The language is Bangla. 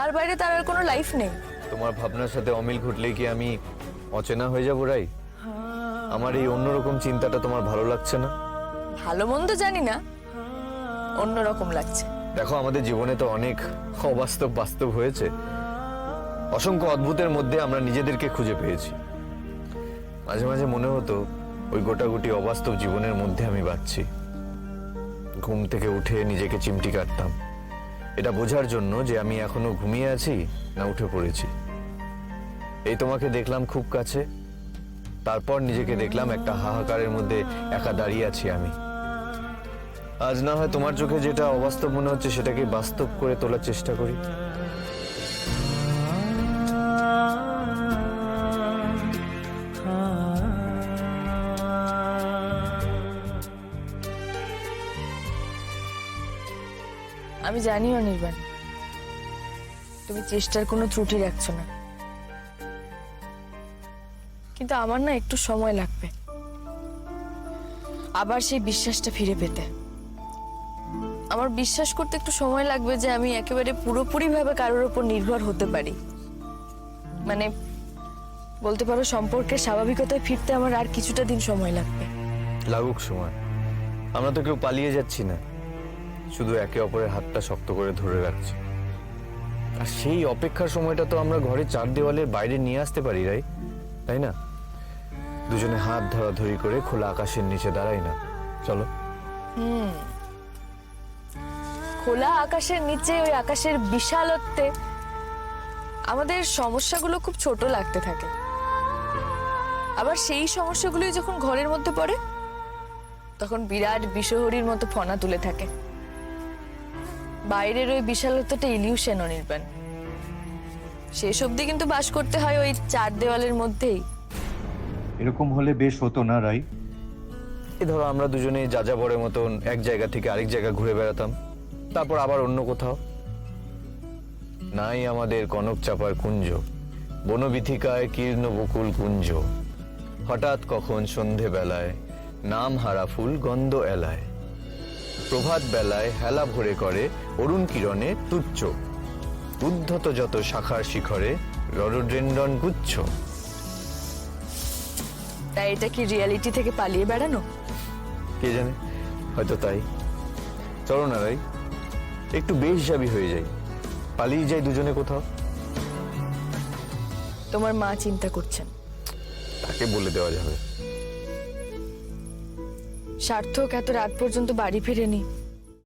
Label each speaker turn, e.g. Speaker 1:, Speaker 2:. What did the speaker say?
Speaker 1: তার বাইরে তার আর কোনো লাইফ নেই।
Speaker 2: তোমার ভাবনার সাথে অমিল ঘটলে কি আমি অচেনা হয়ে যাবো রাই? আমার এই অন্যরকম চিন্তাটা তোমার ভালো লাগছে না?
Speaker 1: ভালো মন্দ জানি না, অন্যরকম লাগছে।
Speaker 2: দেখো, আমাদের জীবনে তো অনেক অবাস্তব বাস্তব হয়েছে। অসংখ্য অদ্ভুতের মধ্যে আমরা নিজেদেরকে খুঁজে পেয়েছি। মাঝে মাঝে মনে হতো ওই গোটাগুটি অবাস্তব জীবনের মধ্যে আমি বাঁচছি। ঘুম থেকে উঠে নিজেকে চিমটি কাটতাম, এটা বোঝার জন্য যে আমি এখনো ঘুমিয়ে আছি না উঠে পড়েছি। এই তোমাকে দেখলাম খুব কাছে, তারপর নিজেকে দেখলাম একটা হাহাকারের মধ্যে একা দাঁড়িয়ে আছি আমি। আজ না হয় তোমার চোখে যেটা অবাস্তব মনে হচ্ছে সেটাকে বাস্তব করে তোলার চেষ্টা করি।
Speaker 1: আমি জানি অনির্বাণ, তুমি চেষ্টার কোনো ত্রুটি রাখছো না, কিন্তু আমার না একটু সময় লাগবে আবার সেই বিশ্বাসটা ফিরে পেতে। আমার বিশ্বাস করতে একটু সময় লাগবে যে আমি একেবারে পুরোপুরি ভাবে কারোর উপর নির্ভর হতে পারি। মানে বলতে পারো সম্পর্কের স্বাভাবিকতায় ফিরতে আমার আর কিছুটা দিন সময় লাগবে।
Speaker 2: লাগুক সময়, আমরা তো কেউ পালিয়ে যাচ্ছি না, শুধু একে অপরের হাতটা শক্ত করে ধরে রাখছি। আর সেই অপেক্ষার সময়টা তো আমরা ঘরের চার দেওয়ালের বাইরে নিয়ে আসতে পারি রাই, তাই না? দুজনে হাত ধরাধরি করে খোলা আকাশের নিচে দাঁড়াই না, চলো।
Speaker 1: খোলা আকাশের নিচে ওই আকাশের বিশালত্বে আমাদের সমস্যাগুলো খুব ছোট লাগতে থাকে, আবার সেই সমস্যাগুলোই যখন ঘরের মধ্যে পড়ে তখন বিরাট বিষহরীর মতো ফনা তুলে থাকে। বাইরের ওই বিশালতাটা ইলিউশন অনির্বাণ, শেষ অবধি কিন্তু বাস করতে হয় ওই চার দেওয়ালের মধ্যেই।
Speaker 2: এরকম হলে বেশ হতো না রাই? এই ধরো আমরা দুজনে যা যা বড়ের মতন এক জায়গা থেকে আরেক জায়গা ঘুরে বেড়াতাম, তারপর আবার অন্য কোথাও। নাই আমাদের কনক চাপার কুঞ্জ, বনবিথিকায় কীর্ণ বকুল কুঞ্জ, হঠাৎ কখন সন্ধে বেলায় নাম হারা ফুল গন্ধ এলায়, প্রভাত বেলায় হেলা ভরে করে অরুণ কিরণে তুচ্ছ, উদ্ধত যত শাখার শিখরে রডোডেন্ড্রন গুচ্ছ।
Speaker 1: তাই এটা কি রিয়ালিটি থেকে পালিয়ে বেড়ানো?
Speaker 2: কে জানে, হয়তো তাই। চলো না রাই, একটু বেহিসাবি হয়ে যাই, পালিয়ে যাই দুজনে কোথাও।
Speaker 1: তোমার মা চিন্তা করছেন।
Speaker 2: তাকে বলে দেওয়া যাবে।
Speaker 1: সার্থক এত রাত পর্যন্ত বাড়ি ফিরেনি,